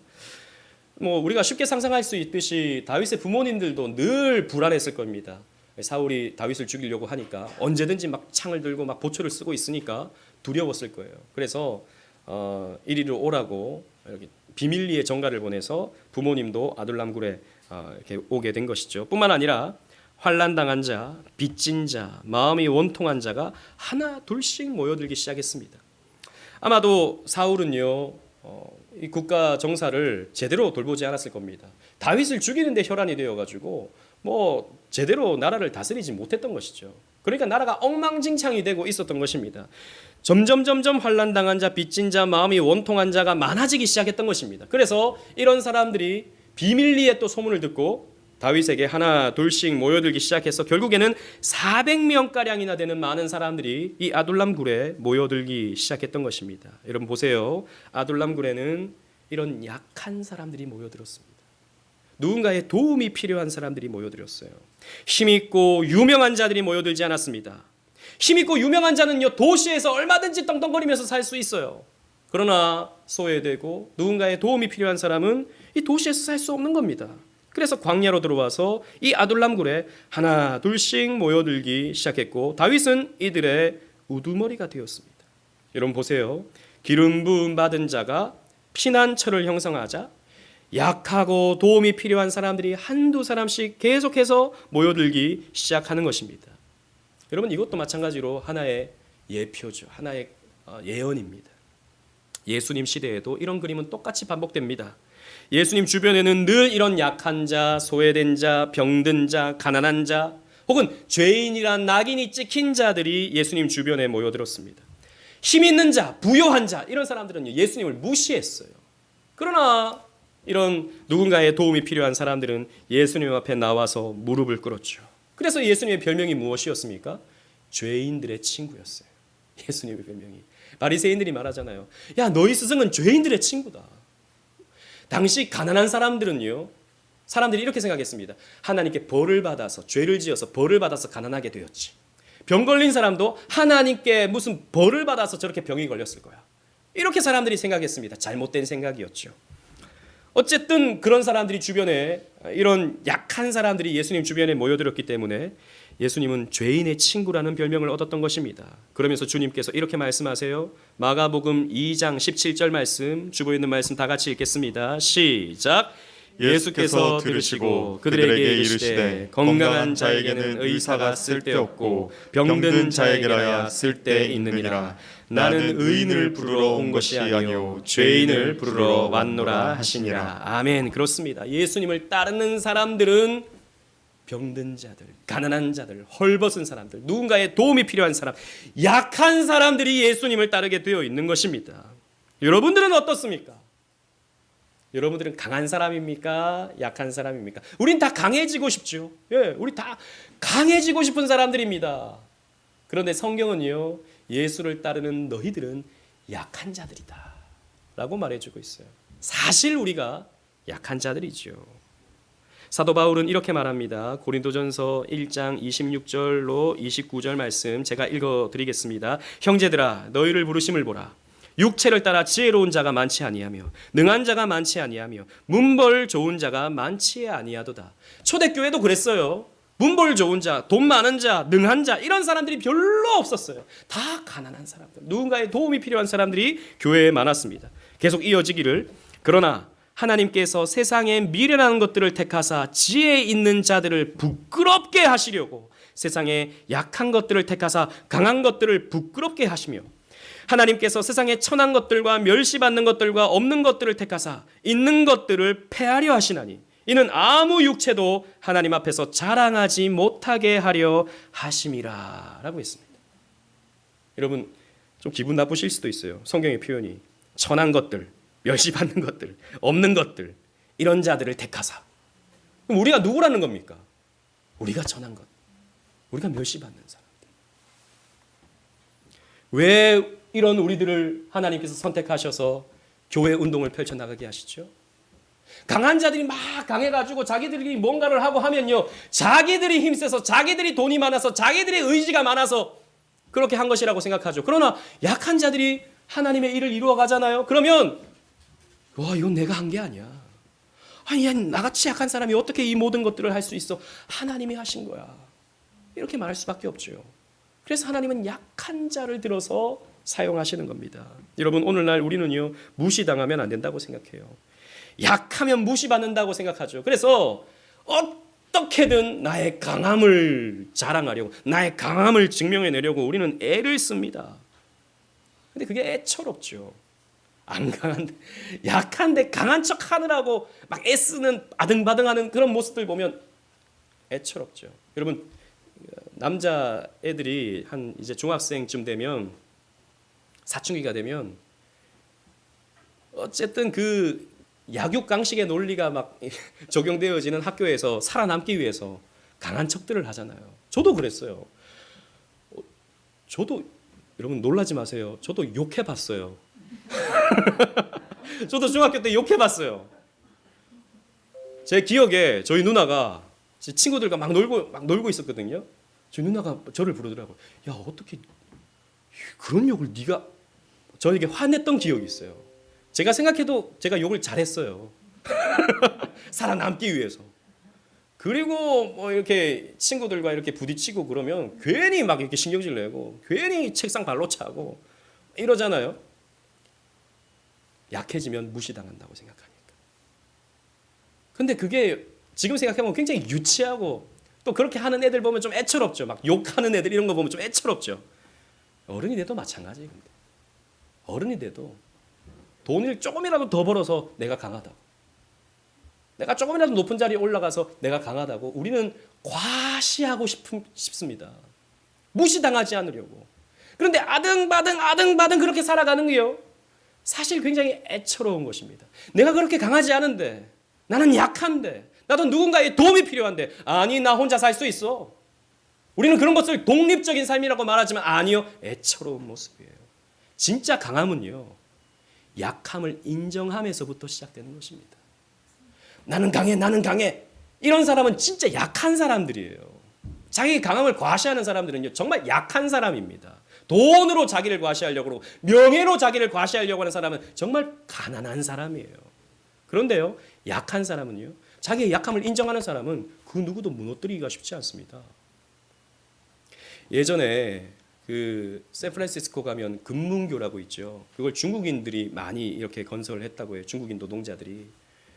우리가 쉽게 상상할 수 있듯이 다윗의 부모님들도 늘 불안했을 겁니다. 사울이 다윗을 죽이려고 하니까 언제든지 막 창을 들고 막 보초를 쓰고 있으니까 두려웠을 거예요. 그래서 이리로 오라고 이렇게 비밀리에 전가를 보내서 부모님도 아둘람 굴에 이렇게 오게 된 것이죠. 뿐만 아니라 환난당한 자, 빚진 자, 마음이 원통한 자가 하나 둘씩 모여들기 시작했습니다. 아마도 사울은요, 이 국가 정사를 제대로 돌보지 않았을 겁니다. 다윗을 죽이는데 혈안이 되어가지고 제대로 나라를 다스리지 못했던 것이죠. 그러니까 나라가 엉망진창이 되고 있었던 것입니다. 점점 환난당한 자, 빚진 자, 마음이 원통한 자가 많아지기 시작했던 것입니다. 그래서 이런 사람들이 비밀리에 또 소문을 듣고 다윗에게 하나 둘씩 모여들기 시작해서 결국에는 400명가량이나 되는 많은 사람들이 이 아둘람 굴에 모여들기 시작했던 것입니다. 여러분 보세요. 아둘람 굴에는 이런 약한 사람들이 모여들었습니다. 누군가의 도움이 필요한 사람들이 모여들었어요. 힘있고 유명한 자들이 모여들지 않았습니다. 힘있고 유명한 자는요, 도시에서 얼마든지 떵떵거리면서 살 수 있어요. 그러나 소외되고 누군가의 도움이 필요한 사람은 이 도시에서 살 수 없는 겁니다. 그래서 광야로 들어와서 이 아둘람 굴에 하나 둘씩 모여들기 시작했고 다윗은 이들의 우두머리가 되었습니다. 여러분 보세요. 기름 부음 받은 자가 피난처를 형성하자 약하고 도움이 필요한 사람들이 한두 사람씩 계속해서 모여들기 시작하는 것입니다. 여러분 이것도 마찬가지로 하나의 예표죠. 하나의 예언입니다. 예수님 시대에도 이런 그림은 똑같이 반복됩니다. 예수님 주변에는 늘 이런 약한 자, 소외된 자, 병든 자, 가난한 자, 혹은 죄인이란 낙인이 찍힌 자들이 예수님 주변에 모여들었습니다. 힘 있는 자, 부요한 자, 이런 사람들은 예수님을 무시했어요. 그러나 이런 누군가의 도움이 필요한 사람들은 예수님 앞에 나와서 무릎을 꿇었죠. 그래서 예수님의 별명이 무엇이었습니까? 죄인들의 친구였어요. 예수님의 별명이. 바리새인들이 말하잖아요. 야, 너희 스승은 죄인들의 친구다. 당시 가난한 사람들은요, 사람들이 이렇게 생각했습니다. 하나님께 벌을 받아서, 죄를 지어서 벌을 받아서 가난하게 되었지. 병 걸린 사람도 하나님께 무슨 벌을 받아서 저렇게 병이 걸렸을 거야. 이렇게 사람들이 생각했습니다. 잘못된 생각이었죠. 어쨌든 그런 사람들이 주변에, 이런 약한 사람들이 예수님 주변에 모여들었기 때문에 예수님은 죄인의 친구라는 별명을 얻었던 것입니다. 그러면서 주님께서 이렇게 말씀하세요. 마가복음 2장 17절 말씀, 주보에 있는 말씀 다 같이 읽겠습니다. 시작. 예수께서 들으시고 그들에게 이르시되 건강한 자에게는 의사가 쓸데없고 병든 자에게라야 쓸데있느니라. 나는 의인을 부르러 온 것이 아니요 죄인을 부르러 왔노라 하시니라. 아멘. 그렇습니다. 예수님을 따르는 사람들은 병든 자들, 가난한 자들, 헐벗은 사람들, 누군가의 도움이 필요한 사람, 약한 사람들이 예수님을 따르게 되어 있는 것입니다. 여러분들은 어떻습니까? 여러분들은 강한 사람입니까? 약한 사람입니까? 우린 다 강해지고 싶죠. 예, 우리 다 강해지고 싶은 사람들입니다. 그런데 성경은요, 예수를 따르는 너희들은 약한 자들이다 라고 말해주고 있어요. 사실 우리가 약한 자들이죠. 사도 바울은 이렇게 말합니다. 고린도전서 1장 26절로 29절 말씀 제가 읽어드리겠습니다. 형제들아, 너희를 부르심을 보라. 육체를 따라 지혜로운 자가 많지 아니하며 능한 자가 많지 아니하며 문벌 좋은 자가 많지 아니하도다. 초대교회도 그랬어요. 문벌 좋은 자, 돈 많은 자, 능한 자, 이런 사람들이 별로 없었어요. 다 가난한 사람들, 누군가의 도움이 필요한 사람들이 교회에 많았습니다. 계속 이어지기를, 그러나 하나님께서 세상에 미련한 것들을 택하사 지혜 있는 자들을 부끄럽게 하시려고 세상에 약한 것들을 택하사 강한 것들을 부끄럽게 하시며, 하나님께서 세상에 천한 것들과 멸시받는 것들과 없는 것들을 택하사 있는 것들을 폐하려 하시나니 이는 아무 육체도 하나님 앞에서 자랑하지 못하게 하려 하심이라 라고 했습니다. 여러분, 좀 기분 나쁘실 수도 있어요. 성경의 표현이 천한 것들, 멸시받는 것들, 없는 것들, 이런 자들을 택하사. 그럼 우리가 누구라는 겁니까? 우리가 천한 것, 우리가 멸시받는 사람들. 왜 이런 우리들을 하나님께서 선택하셔서 교회 운동을 펼쳐나가게 하시죠? 강한 자들이 막 강해가지고 자기들이 뭔가를 하고 하면요, 자기들이 힘세서, 자기들이 돈이 많아서, 자기들의 의지가 많아서 그렇게 한 것이라고 생각하죠. 그러나 약한 자들이 하나님의 일을 이루어 가잖아요. 그러면 와, 이건 내가 한 게 아니야. 아니, 나같이 약한 사람이 어떻게 이 모든 것들을 할 수 있어? 하나님이 하신 거야. 이렇게 말할 수밖에 없죠. 그래서 하나님은 약한 자를 들어서 사용하시는 겁니다. 여러분, 오늘날 우리는요, 무시당하면 안 된다고 생각해요. 약하면 무시받는다고 생각하죠. 그래서 어떻게든 나의 강함을 자랑하려고, 나의 강함을 증명해내려고 우리는 애를 씁니다. 근데 그게 애처롭죠. 안 강한데, 약한데 강한 척 하느라고 막 애쓰는, 아등바등하는 그런 모습들 보면 애처롭죠. 여러분, 남자 애들이 한 이제 중학생쯤 되면, 사춘기가 되면 어쨌든 그 약육강식의 논리가 막 적용되어지는 학교에서 살아남기 위해서 강한 척들을 하잖아요. 저도 그랬어요. 저도, 여러분 놀라지 마세요. 저도 욕해봤어요. 저도 중학교 때 욕해봤어요. 제 기억에 저희 누나가 제 친구들과 막 놀고 있었거든요. 저희 누나가 저를 부르더라고요. 야, 어떻게 그런 욕을 네가, 저에게 화냈던 기억이 있어요. 제가 생각해도 제가 욕을 잘했어요. 살아남기 위해서. 그리고 뭐 이렇게 친구들과 이렇게 부딪히고 그러면 괜히 막 이렇게 신경질 내고 괜히 책상 발로 차고 이러잖아요. 약해지면 무시당한다고 생각하니까. 근데 그게 지금 생각해보면 굉장히 유치하고, 또 그렇게 하는 애들 보면 좀 애처롭죠. 막 욕하는 애들 이런 거 보면 좀 애처롭죠. 어른이 돼도 마찬가지예요. 근데 어른이 돼도 돈을 조금이라도 더 벌어서 내가 강하다고, 내가 조금이라도 높은 자리에 올라가서 내가 강하다고 우리는 과시하고 싶습니다. 무시당하지 않으려고. 그런데 아등바등 그렇게 살아가는 게요, 사실 굉장히 애처로운 것입니다. 내가 그렇게 강하지 않은데, 나는 약한데, 나도 누군가의 도움이 필요한데, 아니 나 혼자 살 수 있어. 우리는 그런 것을 독립적인 삶이라고 말하지만 아니요. 애처로운 모습이에요. 진짜 강함은요. 약함을 인정하면서부터 시작되는 것입니다. 나는 강해, 나는 강해. 이런 사람은 진짜 약한 사람들이에요. 자기 강함을 과시하는 사람들은요. 정말 약한 사람입니다. 돈으로 자기를 과시하려고 그러고 명예로 자기를 과시하려고 하는 사람은 정말 가난한 사람이에요. 그런데요. 약한 사람은요. 자기의 약함을 인정하는 사람은 그 누구도 무너뜨리기가 쉽지 않습니다. 예전에 그 샌프란시스코 가면 금문교라고 있죠. 그걸 중국인들이 많이 이렇게 건설을 했다고 해요. 중국인 노동자들이.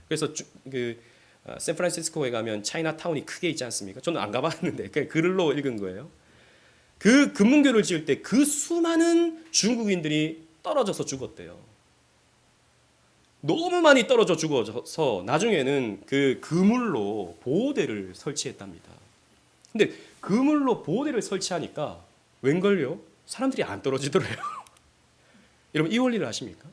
그래서 샌프란시스코에 가면 차이나타운이 크게 있지 않습니까? 저는 안 가봤는데 그냥 글로 읽은 거예요. 그 금문교를 지을 때 그 수많은 중국인들이 떨어져서 죽었대요. 너무 많이 떨어져 죽어서 나중에는 그 그물로 보호대를 설치했답니다. 근데 그물로 보호대를 설치하니까 웬걸요? 사람들이 안 떨어지더래요. 여러분 이 원리를 아십니까?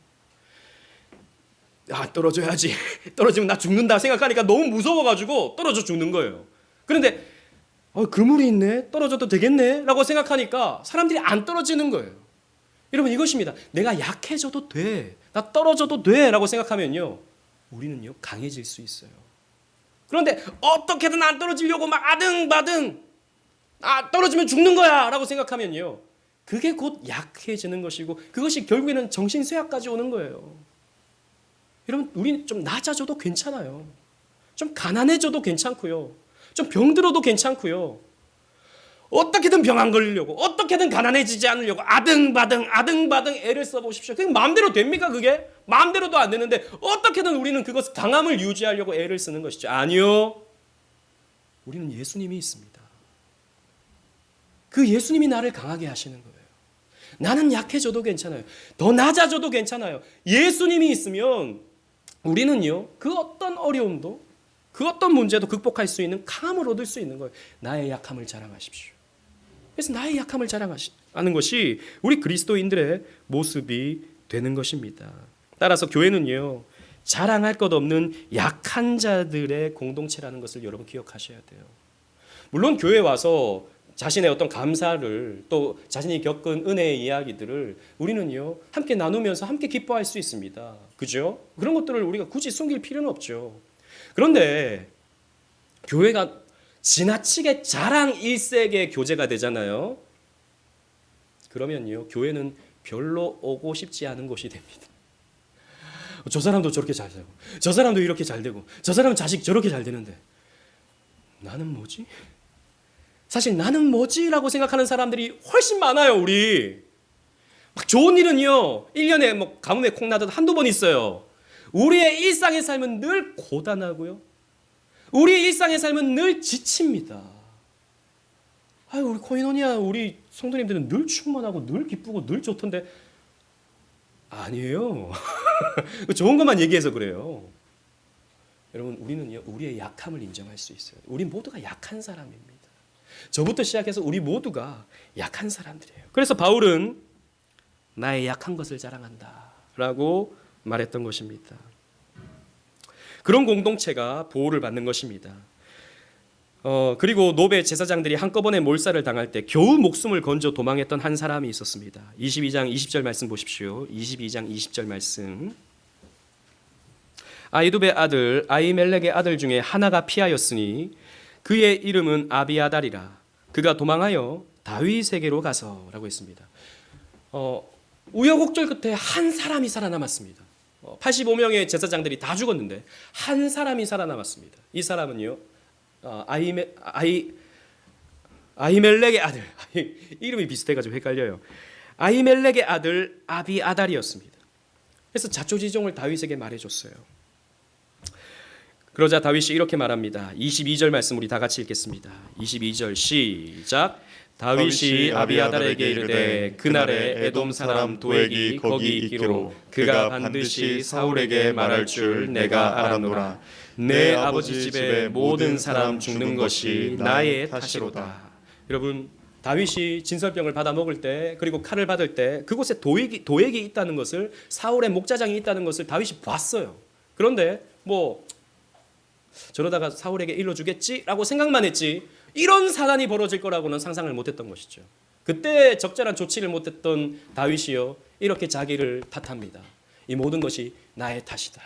아 떨어져야지. 떨어지면 나 죽는다 생각하니까 너무 무서워가지고 떨어져 죽는 거예요. 그런데 그물이 있네. 떨어져도 되겠네. 라고 생각하니까 사람들이 안 떨어지는 거예요. 여러분 이것입니다. 내가 약해져도 돼. 나 떨어져도 돼. 라고 생각하면요. 우리는요 강해질 수 있어요. 그런데 어떻게든 안 떨어지려고 막 아등바등 떨어지면 죽는 거야 라고 생각하면요. 그게 곧 약해지는 것이고 그것이 결국에는 정신쇠약까지 오는 거예요. 여러분 우리는 좀 낮아져도 괜찮아요. 좀 가난해져도 괜찮고요. 좀 병들어도 괜찮고요. 어떻게든 병 안 걸리려고 어떻게든 가난해지지 않으려고 아등바등 애를 써보십시오. 그게 마음대로 됩니까 그게? 마음대로도 안 되는데 어떻게든 우리는 그것 강함을 유지하려고 애를 쓰는 것이죠. 아니요. 우리는 예수님이 있습니다. 그 예수님이 나를 강하게 하시는 거예요. 나는 약해져도 괜찮아요. 더 낮아져도 괜찮아요. 예수님이 있으면 우리는요. 그 어떤 어려움도 그 어떤 문제도 극복할 수 있는 강함을 얻을 수 있는 거예요. 나의 약함을 자랑하십시오. 그래서 나의 약함을 자랑하는 것이 우리 그리스도인들의 모습이 되는 것입니다. 따라서 교회는요. 자랑할 것 없는 약한 자들의 공동체라는 것을 여러분 기억하셔야 돼요. 물론 교회에 와서 자신의 어떤 감사를 또 자신이 겪은 은혜의 이야기들을 우리는요 함께 나누면서 함께 기뻐할 수 있습니다. 그죠? 그런 것들을 우리가 굳이 숨길 필요는 없죠. 그런데 교회가 지나치게 자랑 일색의 교제가 되잖아요. 그러면요 교회는 별로 오고 싶지 않은 곳이 됩니다. 저 사람도 저렇게 잘 되고 저 사람도 이렇게 잘 되고 저 사람 자식 저렇게 잘 되는데 나는 뭐지? 사실 나는 뭐지라고 생각하는 사람들이 훨씬 많아요. 우리 막 좋은 일은요 1년에 뭐 가뭄에 콩나듯 한두 번 있어요. 우리의 일상의 삶은 늘 고단하고요. 우리의 일상의 삶은 늘 지칩니다. 아유 우리 코인원이야 우리 성도님들은 늘 충만하고 늘 기쁘고 늘 좋던데 아니에요. 좋은 것만 얘기해서 그래요. 여러분 우리는요 우리의 약함을 인정할 수 있어요. 우리 모두가 약한 사람입니다. 저부터 시작해서 우리 모두가 약한 사람들이에요. 그래서 바울은 나의 약한 것을 자랑한다 라고 말했던 것입니다. 그런 공동체가 보호를 받는 것입니다. 그리고 노베 제사장들이 한꺼번에 몰살을 당할 때 겨우 목숨을 건져 도망했던 한 사람이 있었습니다. 22장 20절 말씀 보십시오. 22장 20절 말씀. 아이두베 아들 아이멜렉의 아들 중에 하나가 피하였으니 그의 이름은 아비아달이라. 그가 도망하여 다윗에게로 가서라고 했습니다. 우여곡절 끝에 한 사람이 살아남았습니다. 85명의 제사장들이 다 죽었는데 한 사람이 살아남았습니다. 이 사람은요 아히멜렉의 아들 이름이 비슷해가지고 헷갈려요. 아히멜렉의 아들 아비아달이었습니다. 그래서 자초지종을 다윗에게 말해줬어요. 그러자 다윗이 이렇게 말합니다. 22절 말씀 우리 다 같이 읽겠습니다. 22절 시작. 다윗이 아비아달에게 이르되 그날에 에돔 사람 도액이 거기 있기로 그가 반드시 사울에게 말할 줄 내가 알았노라. 내 아버지 집의 모든 사람 죽는 것이 나의 탓이로다. 여러분 다윗이 진설병을 받아 먹을 때 그리고 칼을 받을 때 그곳에 도액이 있다는 것을 사울의 목자장이 있다는 것을 다윗이 봤어요. 그런데 저러다가 사울에게 일러주겠지라고 생각만 했지 이런 사단이 벌어질 거라고는 상상을 못했던 것이죠. 그때 적절한 조치를 못했던 다윗이요 이렇게 자기를 탓합니다. 이 모든 것이 나의 탓이다.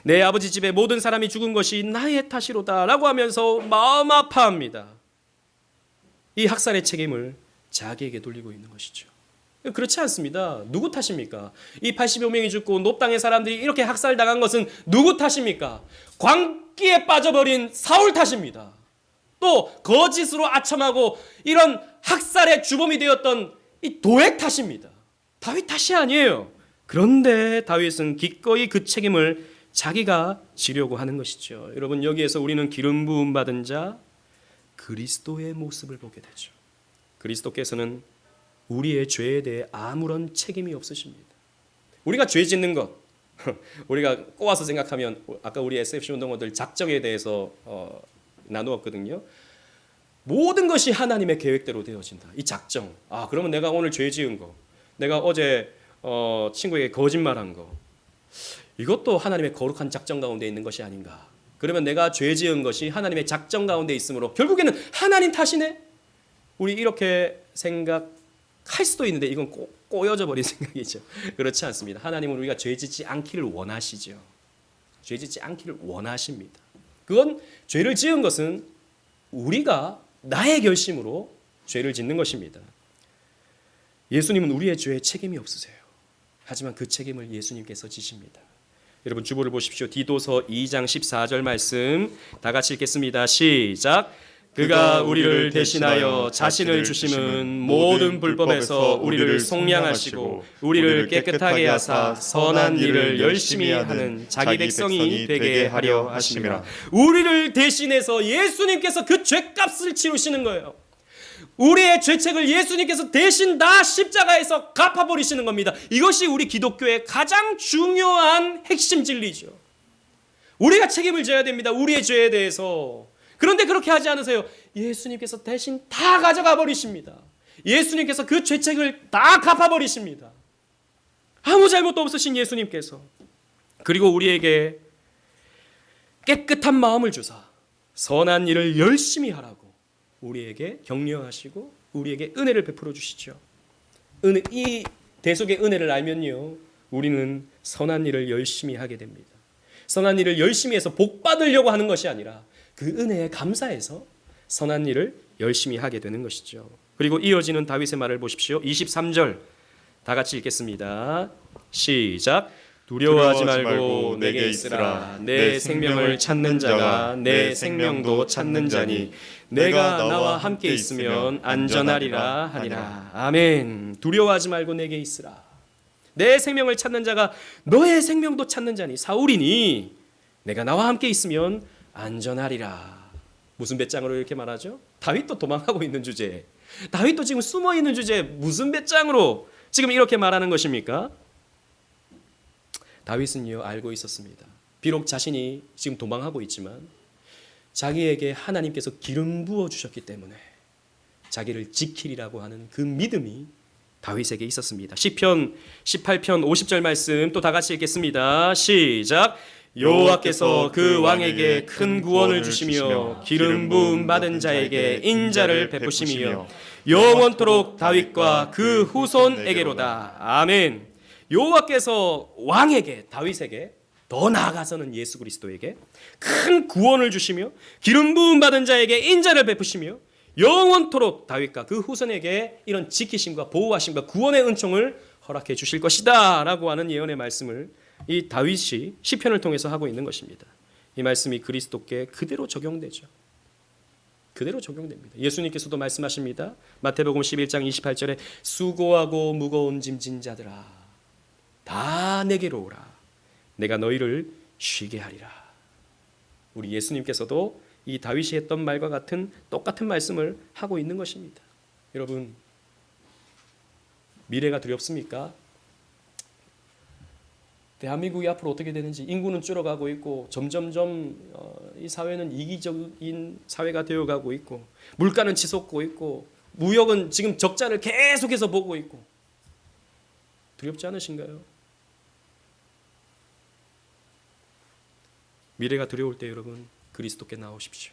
내 아버지 집에 모든 사람이 죽은 것이 나의 탓이로다 라고 하면서 마음 아파합니다. 이 학살의 책임을 자기에게 돌리고 있는 것이죠. 그렇지 않습니다. 누구 탓입니까? 이 80여 명이 죽고 높 땅의 사람들이 이렇게 학살당한 것은 누구 탓입니까? 광기에 빠져버린 사울 탓입니다. 또 거짓으로 아첨하고 이런 학살의 주범이 되었던 이 도액 탓입니다. 다윗 탓이 아니에요. 그런데 다윗은 기꺼이 그 책임을 자기가 지려고 하는 것이죠. 여러분, 여기에서 우리는 기름 부음 받은 자 그리스도의 모습을 보게 되죠. 그리스도께서는 우리의 죄에 대해 아무런 책임이 없으십니다. 우리가 죄 짓는 것, 우리가 꼬아서 생각하면 아까 우리 SFC 운동원들 작정에 대해서 나누었거든요. 모든 것이 하나님의 계획대로 되어진다. 이 작정. 그러면 내가 오늘 죄 지은 거, 내가 어제 친구에게 거짓말한 거, 이것도 하나님의 거룩한 작정 가운데 있는 것이 아닌가. 그러면 내가 죄 지은 것이 하나님의 작정 가운데 있으므로 결국에는 하나님 탓이네. 우리 이렇게 생각할 수도 있는데 이건 꼬여져 버린 생각이죠. 그렇지 않습니다. 하나님은 우리가 죄 짓지 않기를 원하시죠. 죄 짓지 않기를 원하십니다. 그건 죄를 지은 것은 우리가 나의 결심으로 죄를 짓는 것입니다. 예수님은 우리의 죄에 책임이 없으세요. 하지만 그 책임을 예수님께서 지십니다. 여러분, 주보를 보십시오. 디도서 2장 14절 말씀 다 같이 읽겠습니다. 시작. 그가 우리를 대신하여 자신을 주심은 모든 불법에서 우리를 속량하시고 우리를 깨끗하게 하사 선한 일을 열심히 하는 자기 백성이 되게 하려 하심이라. 우리를 대신해서 예수님께서 그 죄값을 치르시는 거예요. 우리의 죄책을 예수님께서 대신 다 십자가에서 갚아버리시는 겁니다. 이것이 우리 기독교의 가장 중요한 핵심 진리죠. 우리가 책임을 져야 됩니다. 우리의 죄에 대해서. 그런데 그렇게 하지 않으세요. 예수님께서 대신 다 가져가 버리십니다. 예수님께서 그 죄책을 다 갚아버리십니다. 아무 잘못도 없으신 예수님께서. 그리고 우리에게 깨끗한 마음을 주사 선한 일을 열심히 하라고 우리에게 격려하시고 우리에게 은혜를 베풀어 주시죠. 이 대속의 은혜를 알면요, 우리는 선한 일을 열심히 하게 됩니다. 선한 일을 열심히 해서 복 받으려고 하는 것이 아니라 그 은혜에 감사해서 선한 일을 열심히 하게 되는 것이죠. 그리고 이어지는 다윗의 말을 보십시오. 23절 다 같이 읽겠습니다. 시작. 두려워하지 말고 내게 있으라. 내 생명을 찾는 자가 내 생명도 찾는 자니 내가 나와 함께 있으면 안전하리라 하니라. 아멘. 두려워하지 말고 내게 있으라. 내 생명을 찾는 자가 너의 생명도 찾는 자니 사울이니 내가 나와 함께 있으면 안전하리라. 무슨 배짱으로 이렇게 말하죠? 다윗도 도망하고 있는 주제에, 다윗도 지금 숨어 있는 주제에 무슨 배짱으로 지금 이렇게 말하는 것입니까? 다윗은요, 알고 있었습니다. 비록 자신이 지금 도망하고 있지만 자기에게 하나님께서 기름 부어 주셨기 때문에 자기를 지키리라고 하는 그 믿음이 다윗에게 있었습니다. 시편 18편 50절 말씀 또 다 같이 읽겠습니다. 시작. 여호와께서 그 왕에게 큰 구원을 주시며 기름 부음 받은 자에게 인자를 베푸시며 영원토록 다윗과 그 후손에게로다. 아멘. 여호와께서 왕에게, 다윗에게, 더 나아가서는 예수 그리스도에게 큰 구원을 주시며 기름 부음 받은 자에게 인자를 베푸시며 영원토록 다윗과 그 후손에게 이런 지키심과 보호하심과 구원의 은총을 허락해 주실 것이다 라고 하는 예언의 말씀을 이 다윗이 시편을 통해서 하고 있는 것입니다. 이 말씀이 그리스도께 그대로 적용되죠. 그대로 적용됩니다. 예수님께서도 말씀하십니다. 마태복음 11장 28절에 수고하고 무거운 짐진 자들아 다 내게로 오라. 내가 너희를 쉬게 하리라. 우리 예수님께서도 이 다윗이 했던 말과 같은 똑같은 말씀을 하고 있는 것입니다. 여러분, 미래가 두렵습니까? 대한민국이 앞으로 어떻게 되는지, 인구는 줄어가고 있고 점점점 이 사회는 이기적인 사회가 되어가고 있고 물가는 치솟고 있고 무역은 지금 적자를 계속해서 보고 있고 두렵지 않으신가요? 미래가 두려울 때 여러분 그리스도께 나오십시오.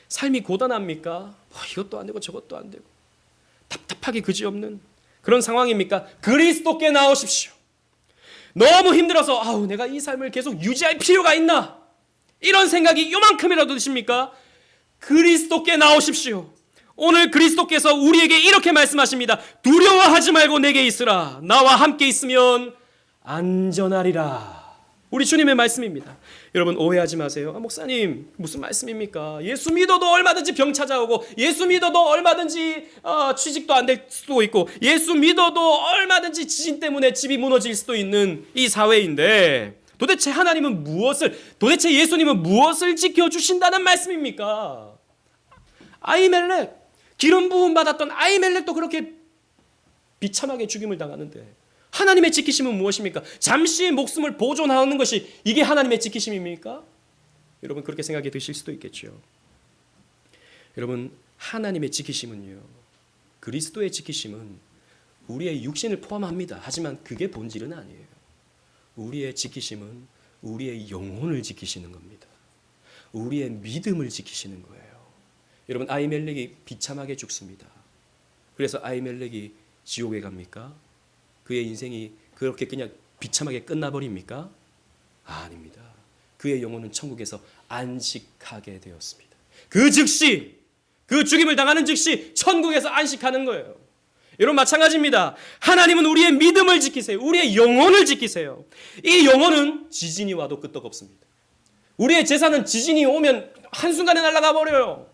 삶이 고단합니까? 이것도 안 되고 저것도 안 되고 답답하기 그지없는 그런 상황입니까? 그리스도께 나오십시오. 너무 힘들어서 내가 이 삶을 계속 유지할 필요가 있나? 이런 생각이 요만큼이라도 드십니까? 그리스도께 나오십시오. 오늘 그리스도께서 우리에게 이렇게 말씀하십니다. 두려워하지 말고 내게 있으라. 나와 함께 있으면 안전하리라. 우리 주님의 말씀입니다. 여러분 오해하지 마세요. 목사님 무슨 말씀입니까? 예수 믿어도 얼마든지 병 찾아오고 예수 믿어도 얼마든지 취직도 안 될 수도 있고 예수 믿어도 얼마든지 지진 때문에 집이 무너질 수도 있는 이 사회인데 도대체 도대체 예수님은 무엇을 지켜주신다는 말씀입니까? 아히멜렉, 기름 부음 받았던 아히멜렉도 그렇게 비참하게 죽임을 당하는데 하나님의 지키심은 무엇입니까? 잠시 목숨을 보존하는 것이 이게 하나님의 지키심입니까? 여러분 그렇게 생각이 드실 수도 있겠죠. 여러분 하나님의 지키심은요, 그리스도의 지키심은 우리의 육신을 포함합니다. 하지만 그게 본질은 아니에요. 우리의 지키심은 우리의 영혼을 지키시는 겁니다. 우리의 믿음을 지키시는 거예요. 여러분 아히멜렉이 비참하게 죽습니다. 그래서 아히멜렉이 지옥에 갑니까? 그의 인생이 그렇게 그냥 비참하게 끝나버립니까? 아닙니다. 그의 영혼은 천국에서 안식하게 되었습니다. 그 즉시 그 죽임을 당하는 즉시 천국에서 안식하는 거예요. 여러분 마찬가지입니다. 하나님은 우리의 믿음을 지키세요. 우리의 영혼을 지키세요. 이 영혼은 지진이 와도 끄떡없습니다. 우리의 재산은 지진이 오면 한순간에 날아가 버려요.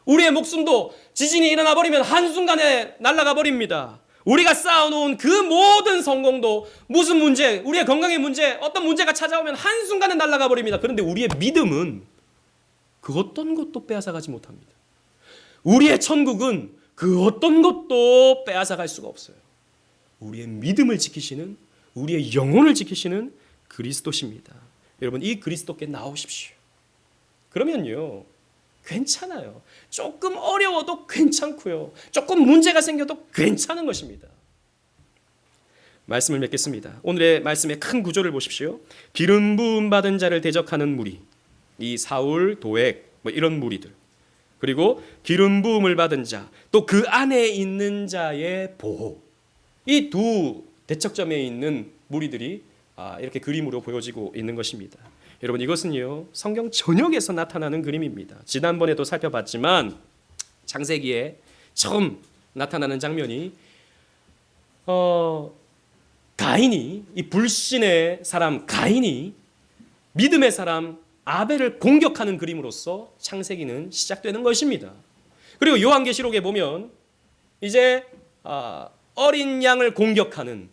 우리의 목숨도 지진이 일어나 버리면 한순간에 날아가 버립니다. 우리가 쌓아놓은 그 모든 성공도 무슨 문제, 우리의 건강의 문제, 어떤 문제가 찾아오면 한순간에 날아가 버립니다. 그런데 우리의 믿음은 그 어떤 것도 빼앗아가지 못합니다. 우리의 천국은 그 어떤 것도 빼앗아갈 수가 없어요. 우리의 믿음을 지키시는, 우리의 영혼을 지키시는 그리스도십니다. 여러분 이 그리스도께 나오십시오. 그러면요 괜찮아요. 조금 어려워도 괜찮고요. 조금 문제가 생겨도 괜찮은 것입니다. 말씀을 맺겠습니다. 오늘의 말씀의 큰 구조를 보십시오. 기름 부음 받은 자를 대적하는 무리, 이 사울, 도액 이런 무리들, 그리고 기름 부음을 받은 자, 또 그 안에 있는 자의 보호, 이 두 대척점에 있는 무리들이 이렇게 그림으로 보여지고 있는 것입니다. 여러분 이것은요 성경 전역에서 나타나는 그림입니다. 지난번에도 살펴봤지만 창세기에 처음 나타나는 장면이 가인이, 이 불신의 사람 가인이 믿음의 사람 아벨을 공격하는 그림으로서 창세기는 시작되는 것입니다. 그리고 요한계시록에 보면 이제 어린 양을 공격하는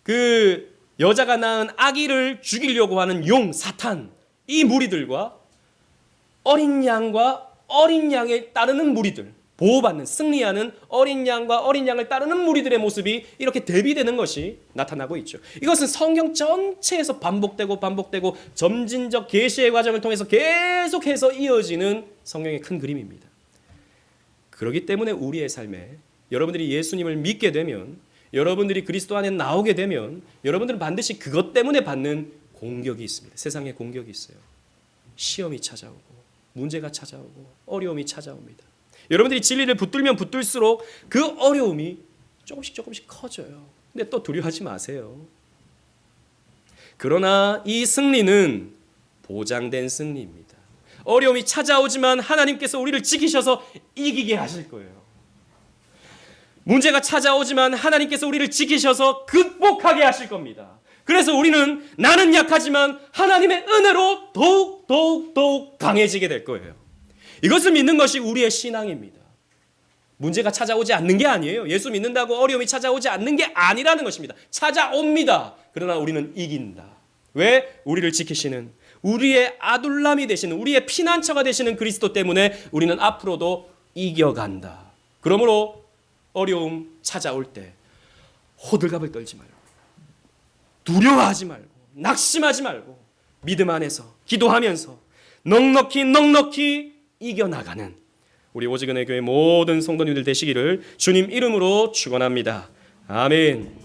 그 여자가 낳은 아기를 죽이려고 하는 용 사탄, 이 무리들과 어린 양과 어린 양에 따르는 무리들, 보호받는 승리하는 어린 양과 어린 양을 따르는 무리들의 모습이 이렇게 대비되는 것이 나타나고 있죠. 이것은 성경 전체에서 반복되고 점진적 계시의 과정을 통해서 계속해서 이어지는 성경의 큰 그림입니다. 그렇기 때문에 우리의 삶에 여러분들이 예수님을 믿게 되면, 여러분들이 그리스도 안에 나오게 되면 여러분들은 반드시 그것 때문에 받는 공격이 있습니다. 세상에 공격이 있어요. 시험이 찾아오고 문제가 찾아오고 어려움이 찾아옵니다. 여러분들이 진리를 붙들면 붙들수록 그 어려움이 조금씩 커져요. 근데 또 두려워하지 마세요. 그러나 이 승리는 보장된 승리입니다. 어려움이 찾아오지만 하나님께서 우리를 지키셔서 이기게 하실 거예요. 문제가 찾아오지만 하나님께서 우리를 지키셔서 극복하게 하실 겁니다. 그래서 우리는 나는 약하지만 하나님의 은혜로 더욱 강해지게 될 거예요. 이것을 믿는 것이 우리의 신앙입니다. 문제가 찾아오지 않는 게 아니에요. 예수 믿는다고 어려움이 찾아오지 않는 게 아니라는 것입니다. 찾아옵니다. 그러나 우리는 이긴다. 왜? 우리를 지키시는, 우리의 아둘람이 되시는, 우리의 피난처가 되시는 그리스도 때문에 우리는 앞으로도 이겨간다. 그러므로 어려움 찾아올 때 호들갑을 떨지 말고, 두려워하지 말고, 낙심하지 말고, 믿음 안에서 기도하면서 넉넉히 이겨나가는 우리 오직은혜 교회 모든 성도님들 되시기를 주님 이름으로 축원합니다. 아멘.